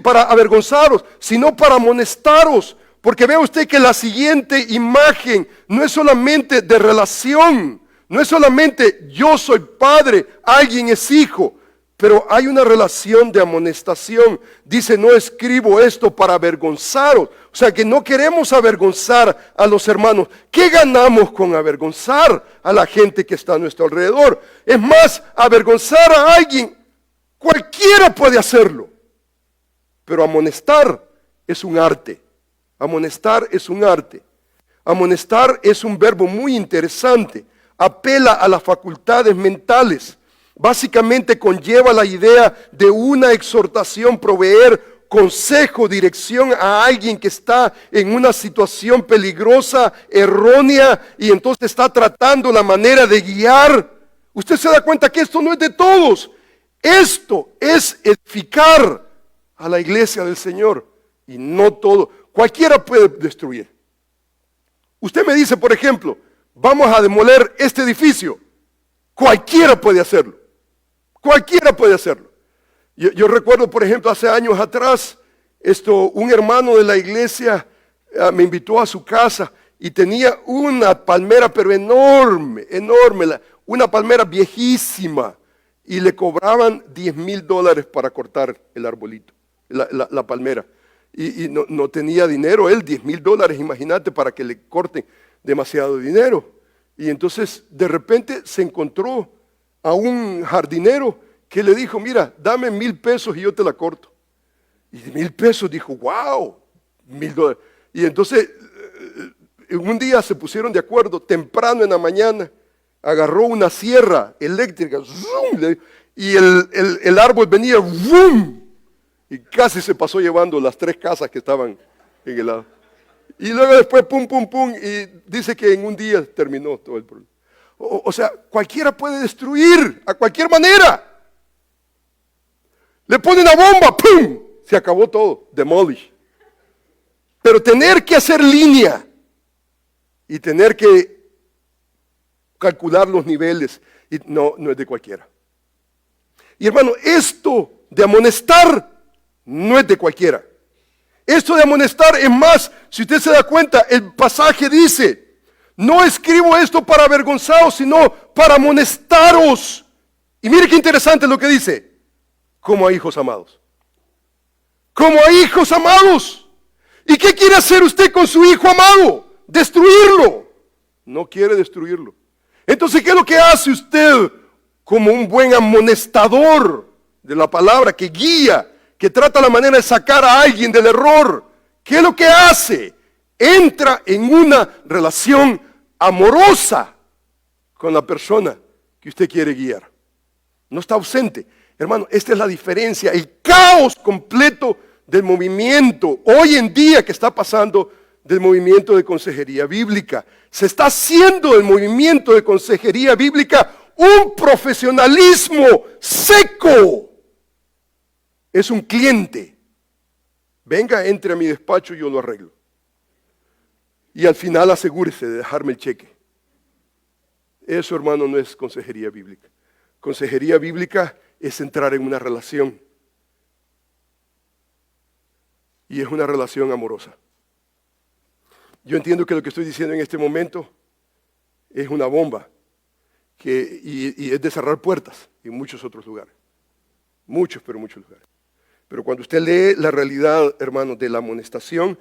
para avergonzaros, sino para amonestaros. Porque vea usted que la siguiente imagen no es solamente de relación, no es solamente yo soy padre, alguien es hijo, pero hay una relación de amonestación. Dice, no escribo esto para avergonzaros. O sea que no queremos avergonzar a los hermanos. ¿Qué ganamos con avergonzar a la gente que está a nuestro alrededor? Es más, avergonzar a alguien, cualquiera puede hacerlo. Pero amonestar es un arte. Amonestar es un arte. Amonestar es un verbo muy interesante. Apela a las facultades mentales. Básicamente conlleva la idea de una exhortación, proveer consejo, dirección a alguien que está en una situación peligrosa, errónea, y entonces está tratando la manera de guiar. Usted se da cuenta que esto no es de todos. Esto es edificar a la iglesia del Señor. Y no todo. Cualquiera puede destruir. Usted me dice, por ejemplo, vamos a demoler este edificio. Cualquiera puede hacerlo. Cualquiera puede hacerlo. Yo recuerdo, por ejemplo, hace años atrás, un hermano de la iglesia me invitó a su casa y tenía una palmera, pero enorme, una palmera viejísima, y le cobraban $10,000 para cortar el arbolito, la palmera. Y no tenía dinero él, $10,000, imagínate, para que le corten demasiado dinero. Y entonces de repente se encontró a un jardinero que le dijo, mira, dame $1,000 y yo te la corto. Y $1,000 dijo, wow, $1,000. Y entonces un día se pusieron de acuerdo, temprano en la mañana, agarró una sierra eléctrica, ¡zum! Y el árbol venía, ¡vum! Y casi se pasó llevando las 3 casas que estaban en el lado. Y luego después, pum, pum, pum, y dice que en un día terminó todo el problema. O sea, cualquiera puede destruir, a cualquier manera. Le pone una bomba, ¡pum! Se acabó todo, demolish. Pero tener que hacer línea y tener que calcular los niveles, y no es de cualquiera. Y hermano, esto de amonestar no es de cualquiera. Esto de amonestar es más, si usted se da cuenta, el pasaje dice, no escribo esto para avergonzaros, sino para amonestaros. Y mire qué interesante lo que dice, como a hijos amados. Como a hijos amados. ¿Y qué quiere hacer usted con su hijo amado? Destruirlo. No quiere destruirlo. Entonces, ¿qué es lo que hace usted como un buen amonestador de la palabra que guía, que trata la manera de sacar a alguien del error? ¿Qué es lo que hace? Entra en una relación amorosa con la persona que usted quiere guiar. No está ausente. Hermano, esta es la diferencia, el caos completo del movimiento hoy en día que está pasando del movimiento de consejería bíblica. Se está haciendo del movimiento de consejería bíblica un profesionalismo seco. Es un cliente. Venga, entre a mi despacho y yo lo arreglo. Y al final asegúrese de dejarme el cheque. Eso, hermano, no es consejería bíblica. Consejería bíblica es entrar en una relación. Y es una relación amorosa. Yo entiendo que lo que estoy diciendo en este momento es una bomba. Y es de cerrar puertas en muchos otros lugares. Muchos, pero muchos lugares. Pero cuando usted lee la realidad, hermano, de la amonestación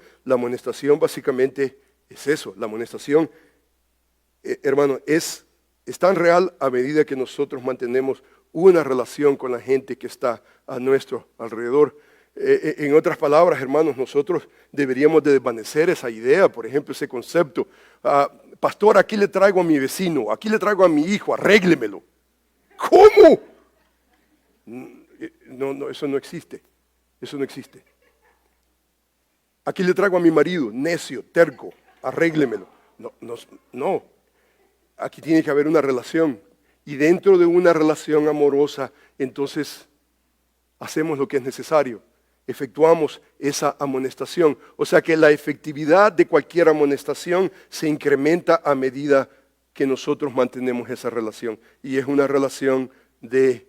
básicamente es eso. La amonestación, hermano, es tan real a medida que nosotros mantenemos una relación con la gente que está a nuestro alrededor. En otras palabras, hermanos, nosotros deberíamos de desvanecer esa idea, por ejemplo, ese concepto. Pastor, aquí le traigo a mi vecino, aquí le traigo a mi hijo, arréglemelo. ¿Cómo? No, eso no existe. Eso no existe. Aquí le traigo a mi marido, necio, terco, arréglemelo. No. Aquí tiene que haber una relación. Y dentro de una relación amorosa, entonces hacemos lo que es necesario. Efectuamos esa amonestación. O sea que la efectividad de cualquier amonestación se incrementa a medida que nosotros mantenemos esa relación. Y es una relación de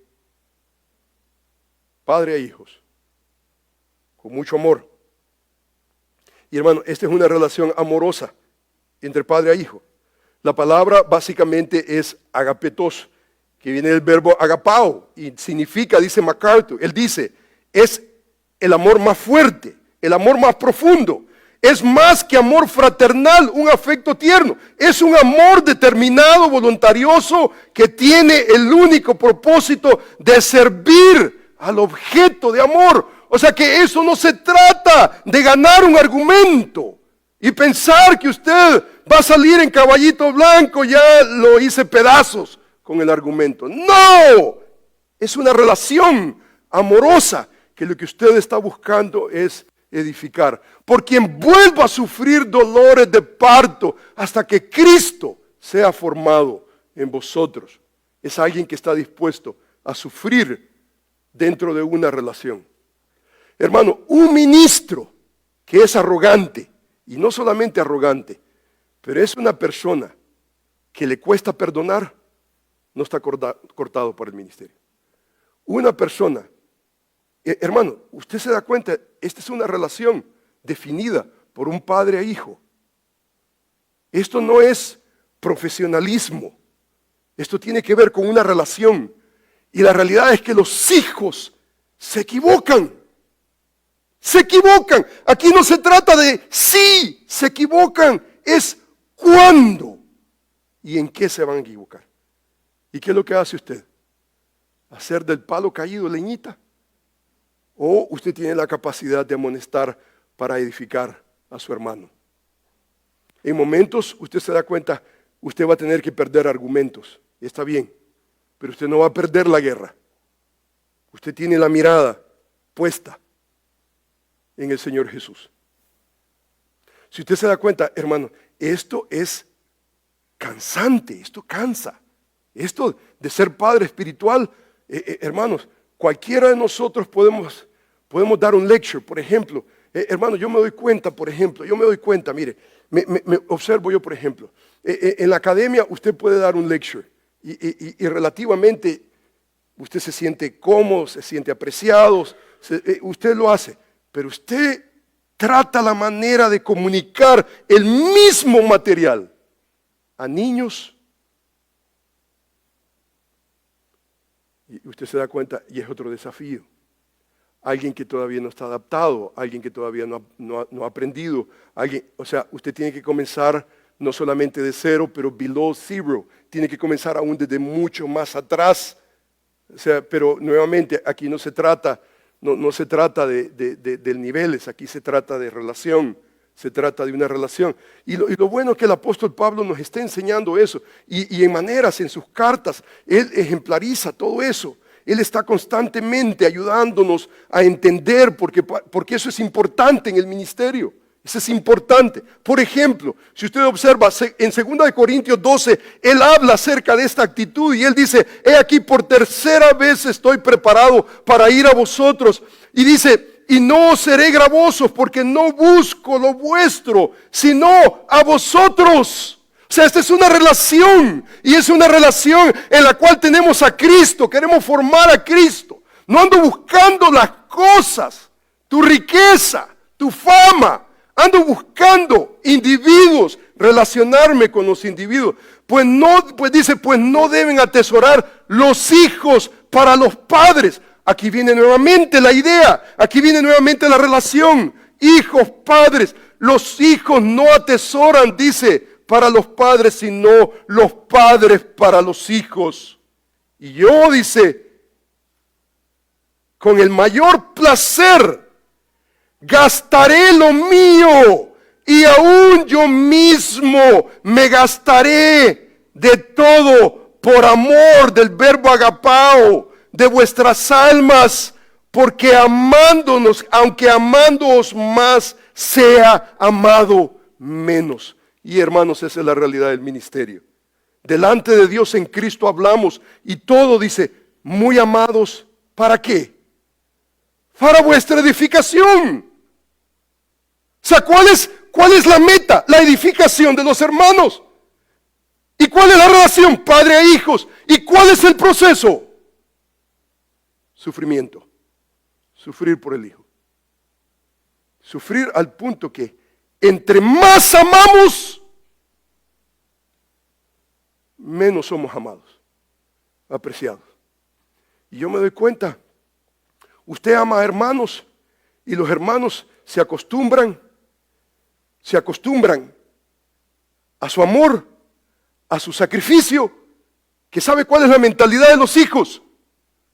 padre a hijos, con mucho amor. Y hermano, esta es una relación amorosa entre padre a hijo. La palabra básicamente es agapetos, que viene del verbo agapao y significa, dice MacArthur, él dice, es el amor más fuerte, el amor más profundo. Es más que amor fraternal, un afecto tierno. Es un amor determinado, voluntarioso, que tiene el único propósito de servir al objeto de amor. O sea que eso no se trata de ganar un argumento y pensar que usted va a salir en caballito blanco, ya lo hice pedazos con el argumento. No, es una relación amorosa que lo que usted está buscando es edificar. Por quien vuelva a sufrir dolores de parto hasta que Cristo sea formado en vosotros. Es alguien que está dispuesto a sufrir dentro de una relación. Hermano, un ministro que es arrogante, y no solamente arrogante, pero es una persona que le cuesta perdonar, no está cortado por el ministerio. Una persona, hermano, usted se da cuenta, esta es una relación definida por un padre a hijo. Esto no es profesionalismo, esto tiene que ver con una relación. Y la realidad es que los hijos se equivocan. Se equivocan. Aquí no se trata de si se equivocan, es cuándo y en qué se van a equivocar. ¿Y qué es lo que hace usted? ¿Hacer del palo caído leñita? ¿O usted tiene la capacidad de amonestar para edificar a su hermano? En momentos usted se da cuenta, usted va a tener que perder argumentos. está bien, pero usted no va a perder la guerra. Usted tiene la mirada puesta en el Señor Jesús. Si usted se da cuenta, hermano, esto es cansante, esto cansa. Esto de ser padre espiritual, hermanos, cualquiera de nosotros podemos dar un lecture, por ejemplo. Hermano, yo me doy cuenta, mire, me observo yo, por ejemplo, en la academia usted puede dar un lecture y relativamente usted se siente cómodo, se siente apreciado, usted lo hace, pero usted trata la manera de comunicar el mismo material a niños. Y usted se da cuenta, y es otro desafío. Alguien que todavía no está adaptado, alguien que todavía no ha aprendido, o sea, usted tiene que comenzar no solamente de cero, pero below zero. Tiene que comenzar aún desde mucho más atrás. O sea, pero nuevamente aquí no se trata de niveles, aquí se trata de relación. Se trata de una relación. Y lo bueno es que el apóstol Pablo nos está enseñando eso. Y en maneras, en sus cartas, él ejemplariza todo eso. Él está constantemente ayudándonos a entender porque eso es importante en el ministerio. Eso es importante. Por ejemplo, si usted observa en 2 Corintios 12, él habla acerca de esta actitud y él dice, he aquí por tercera vez estoy preparado para ir a vosotros. Y dice, y no os seré gravosos porque no busco lo vuestro, sino a vosotros. O sea, esta es una relación y es una relación en la cual tenemos a Cristo, queremos formar a Cristo. No ando buscando las cosas, tu riqueza, tu fama. Ando buscando individuos, relacionarme con los individuos. Pues no deben atesorar los hijos para los padres. Aquí viene nuevamente la idea, aquí viene nuevamente la relación. Hijos, padres, los hijos no atesoran, dice, para los padres, sino los padres para los hijos. Y yo, dice, con el mayor placer gastaré lo mío y aún yo mismo me gastaré de todo por amor del verbo agapao de vuestras almas, porque amándonos, aunque amándoos más, sea amado menos. Y hermanos, esa es la realidad del ministerio. Delante de Dios en Cristo hablamos y todo dice, muy amados, ¿para qué? Para vuestra edificación. O sea, ¿cuál es la meta? La edificación de los hermanos. ¿Y cuál es la relación? Padre a hijos. ¿Y cuál es el proceso? Sufrimiento. Sufrir por el hijo. Sufrir al punto que entre más amamos, menos somos amados, apreciados. Y yo me doy cuenta, usted ama a hermanos y los hermanos se acostumbran a su amor, a su sacrificio, que sabe cuál es la mentalidad de los hijos.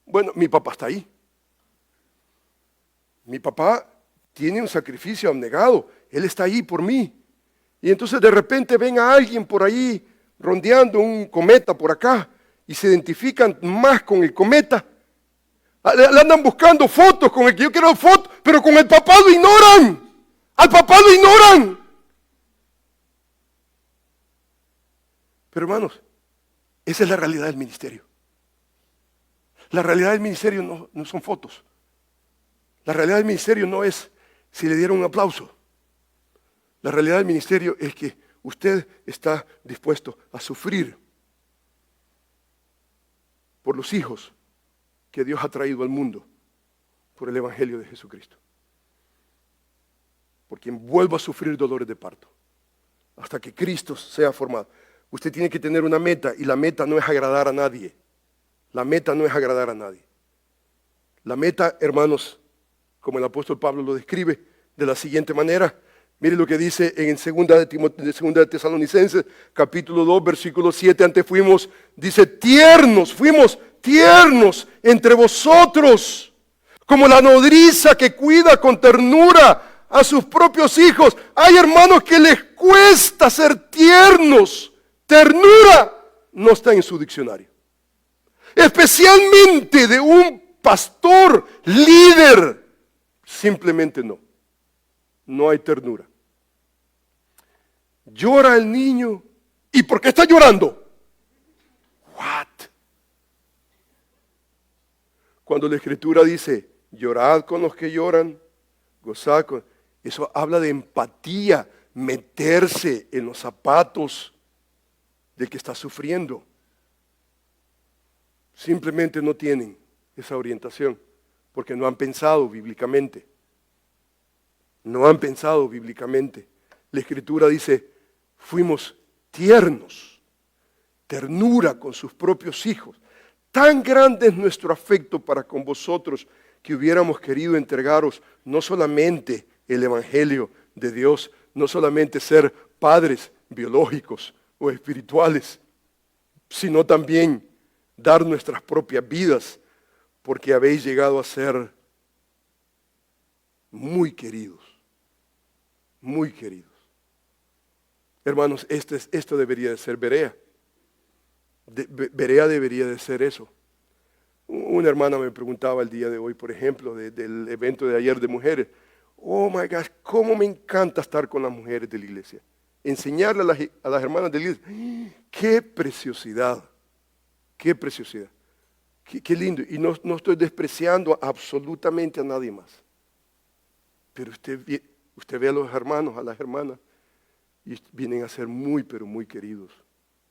Bueno, mi papá está ahí. Mi papá tiene un sacrificio abnegado. Él está ahí por mí. Y entonces de repente ven a alguien por ahí rondeando un cometa por acá y se identifican más con el cometa. Le andan buscando fotos con el que yo quiero fotos, pero con el papá lo ignoran. Al papá lo ignoran. Pero hermanos, esa es la realidad del ministerio. La realidad del ministerio no son fotos. La realidad del ministerio no es si le dieron un aplauso. La realidad del ministerio es que usted está dispuesto a sufrir por los hijos que Dios ha traído al mundo por el Evangelio de Jesucristo. Por quien vuelva a sufrir dolores de parto hasta que Cristo sea formado. Usted tiene que tener una meta y la meta no es agradar a nadie. La meta no es agradar a nadie. La meta, hermanos, como el apóstol Pablo lo describe de la siguiente manera. Mire lo que dice en 2 de Tesalonicenses, capítulo 2, versículo 7. Antes fuimos tiernos entre vosotros, como la nodriza que cuida con ternura a sus propios hijos. Hay hermanos que les cuesta ser tiernos, ternura. no está en su diccionario. Especialmente de un pastor, líder, simplemente no. No hay ternura. Llora el niño. ¿Y por qué está llorando? What? Cuando la Escritura dice, llorad con los que lloran, gozad con... Eso habla de empatía, meterse en los zapatos del que está sufriendo. Simplemente no tienen esa orientación porque no han pensado bíblicamente. No han pensado bíblicamente. La Escritura dice, fuimos tiernos, ternura con sus propios hijos. Tan grande es nuestro afecto para con vosotros que hubiéramos querido entregaros no solamente el Evangelio de Dios, no solamente ser padres biológicos o espirituales, sino también dar nuestras propias vidas, porque habéis llegado a ser muy queridos, muy queridos. Hermanos, esto debería de ser Berea. Berea debería de ser eso. Una hermana me preguntaba el día de hoy, por ejemplo, del evento de ayer de mujeres. Oh my gosh, cómo me encanta estar con las mujeres de la iglesia. Enseñarle a las hermanas de la iglesia. ¡Qué preciosidad! ¡Qué preciosidad! ¡Qué lindo! Y no estoy despreciando absolutamente a nadie más. Pero usted ve a los hermanos, a las hermanas, y vienen a ser muy, pero muy queridos.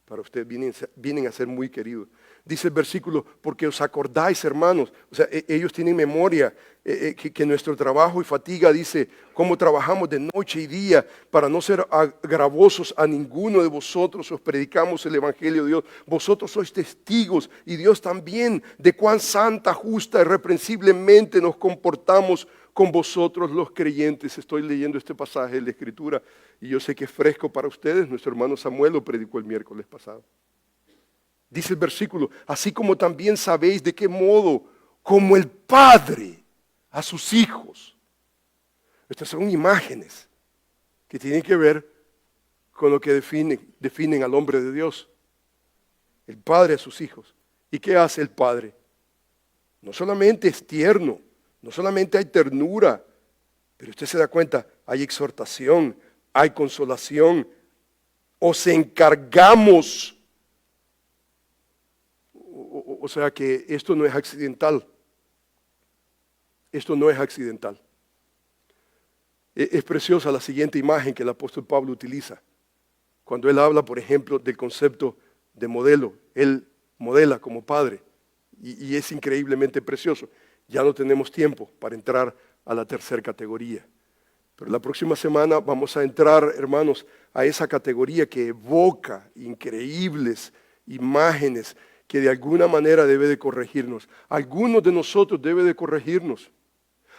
Para usted vienen a ser muy queridos. Dice el versículo, porque os acordáis, hermanos. O sea, ellos tienen memoria, que nuestro trabajo y fatiga, dice, cómo trabajamos de noche y día para no ser agravosos a ninguno de vosotros. Os predicamos el Evangelio de Dios. Vosotros sois testigos y Dios también de cuán santa, justa, irreprensiblemente nos comportamos con vosotros los creyentes. Estoy leyendo este pasaje de la Escritura y yo sé que es fresco para ustedes. Nuestro hermano Samuel lo predicó el miércoles pasado. Dice el versículo, así como también sabéis de qué modo, como el Padre a sus hijos. Estas son imágenes que tienen que ver con lo que definen al hombre de Dios. El Padre a sus hijos. ¿Y qué hace el Padre? No solamente es tierno, no solamente hay ternura, pero usted se da cuenta, hay exhortación, hay consolación. Os encargamos. O sea que esto no es accidental. Esto no es accidental. Es preciosa la siguiente imagen que el apóstol Pablo utiliza. Cuando él habla, por ejemplo, del concepto de modelo. Él modela como padre. Y es increíblemente precioso. Ya no tenemos tiempo para entrar a la tercera categoría. Pero la próxima semana vamos a entrar, hermanos, a esa categoría que evoca increíbles imágenes que de alguna manera debe de corregirnos. Algunos de nosotros debe de corregirnos.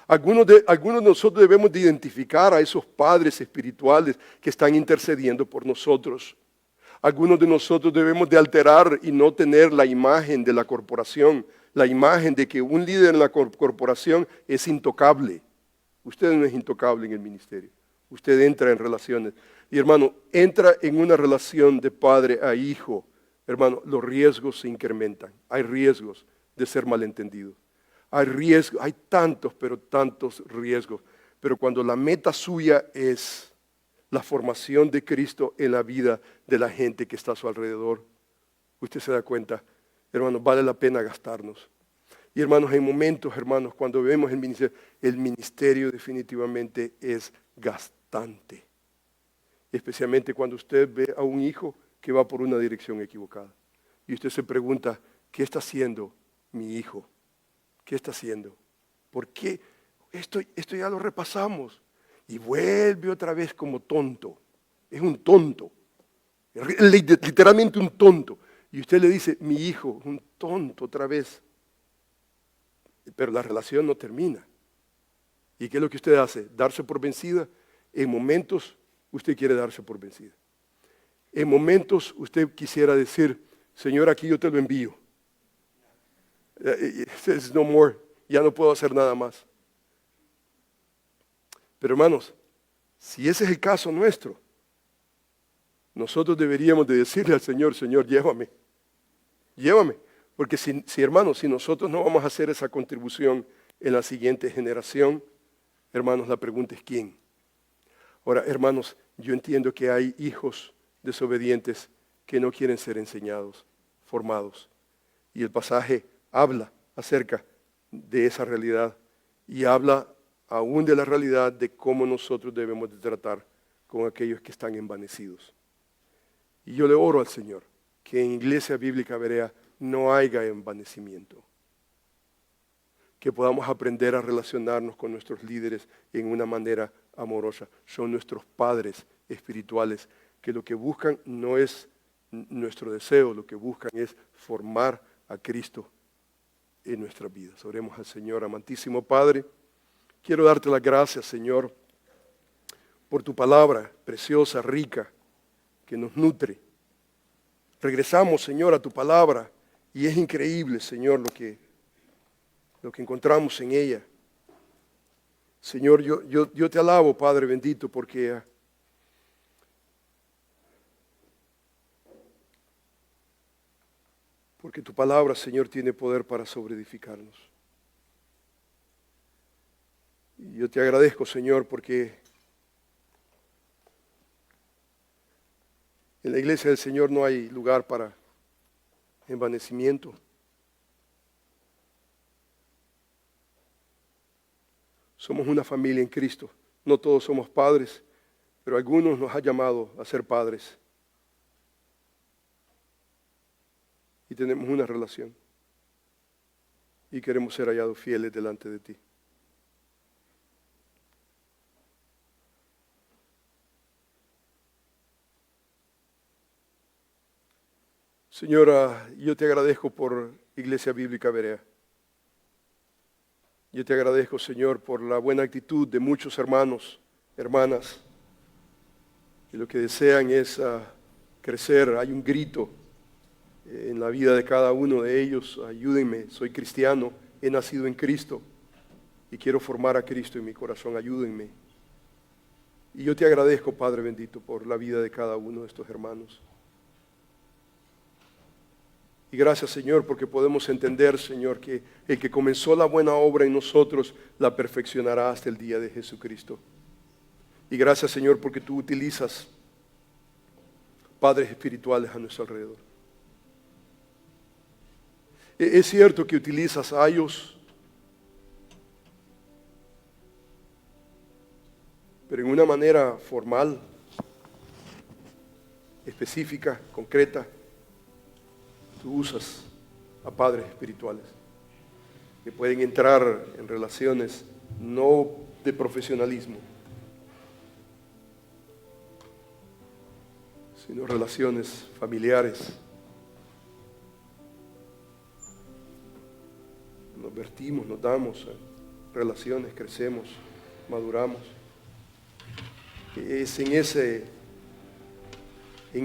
Algunos de nosotros debemos de identificar a esos padres espirituales que están intercediendo por nosotros. Algunos de nosotros debemos de alterar y no tener la imagen de la corporación, la imagen de que un líder en la corporación es intocable. Usted no es intocable en el ministerio. Usted entra en relaciones. Y hermano, entra en una relación de padre a hijo. Hermano, los riesgos se incrementan. Hay riesgos de ser malentendidos. Hay riesgos, hay tantos, pero tantos riesgos. Pero cuando la meta suya es la formación de Cristo en la vida de la gente que está a su alrededor, usted se da cuenta, hermanos, vale la pena gastarnos. Y hermanos, hay momentos, hermanos, cuando vemos el ministerio definitivamente es gastante. Especialmente cuando usted ve a un hijo que va por una dirección equivocada. Y usted se pregunta, ¿qué está haciendo mi hijo? ¿Qué está haciendo? ¿Por qué? Esto ya lo repasamos. Y vuelve otra vez como tonto. Es un tonto. Literalmente un tonto. Y usted le dice, mi hijo, un tonto otra vez. Pero la relación no termina. ¿Y qué es lo que usted hace? ¿Darse por vencida? En momentos usted quiere darse por vencida. En momentos usted quisiera decir, Señor, aquí yo te lo envío. It's no more. Ya no puedo hacer nada más. Pero hermanos, si ese es el caso nuestro, nosotros deberíamos de decirle al Señor, Señor, llévame. Llévame. Porque hermanos, si nosotros no vamos a hacer esa contribución en la siguiente generación, hermanos, la pregunta es ¿quién? Ahora, hermanos, yo entiendo que hay hijos desobedientes que no quieren ser enseñados, formados. Y el pasaje habla acerca de esa realidad y habla aún de la realidad de cómo nosotros debemos de tratar con aquellos que están envanecidos. Y yo le oro al Señor que en Iglesia Bíblica Berea no haya envanecimiento. Que podamos aprender a relacionarnos con nuestros líderes en una manera amorosa. Son nuestros padres espirituales que lo que buscan no es nuestro deseo, lo que buscan es formar a Cristo en nuestras vidas. Oremos al Señor. Amantísimo Padre, quiero darte las gracias, Señor, por tu palabra preciosa, rica, que nos nutre. Regresamos, Señor, a tu palabra y es increíble, Señor, lo que encontramos en ella. Señor, yo te alabo, Padre bendito, porque tu palabra, Señor, tiene poder para sobreedificarnos. Y yo te agradezco, Señor, porque en la iglesia del Señor no hay lugar para envanecimiento. Somos una familia en Cristo. No todos somos padres, pero algunos nos ha llamado a ser padres. Y tenemos una relación. Y queremos ser hallados fieles delante de ti. Señora, yo te agradezco por Iglesia Bíblica Berea. Yo te agradezco, Señor, por la buena actitud de muchos hermanos, hermanas, que lo que desean es crecer. Hay un grito en la vida de cada uno de ellos. Ayúdenme, soy cristiano, he nacido en Cristo y quiero formar a Cristo en mi corazón. Ayúdenme. Y yo te agradezco, Padre bendito, por la vida de cada uno de estos hermanos. Y gracias, Señor, porque podemos entender, Señor, que el que comenzó la buena obra en nosotros la perfeccionará hasta el día de Jesucristo. Y gracias, Señor, porque tú utilizas padres espirituales a nuestro alrededor. Es cierto que utilizas ayos, pero en una manera formal, específica, concreta. Tú usas a padres espirituales que pueden entrar en relaciones no de profesionalismo, sino relaciones familiares. Nos vertimos, nos damos relaciones, crecemos, maduramos. Es en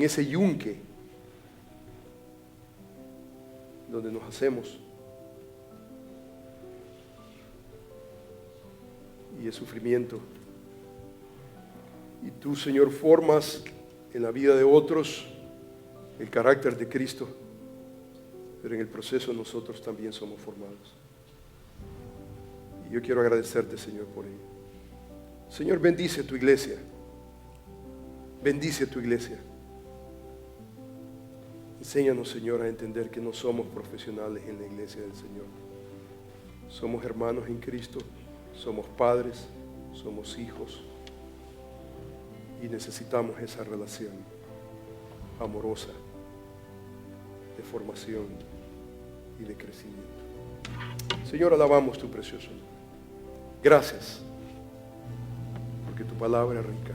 ese yunque donde nos hacemos. Y es sufrimiento. Y tú, Señor, formas en la vida de otros el carácter de Cristo, pero en el proceso nosotros también somos formados. Y yo quiero agradecerte, Señor, por ello. Señor, bendice tu iglesia. Bendice tu iglesia. Enséñanos, Señor, a entender que no somos profesionales en la iglesia del Señor. Somos hermanos en Cristo, somos padres, somos hijos y necesitamos esa relación amorosa de formación y de crecimiento. Señor, alabamos tu precioso nombre. Gracias, porque tu palabra es rica.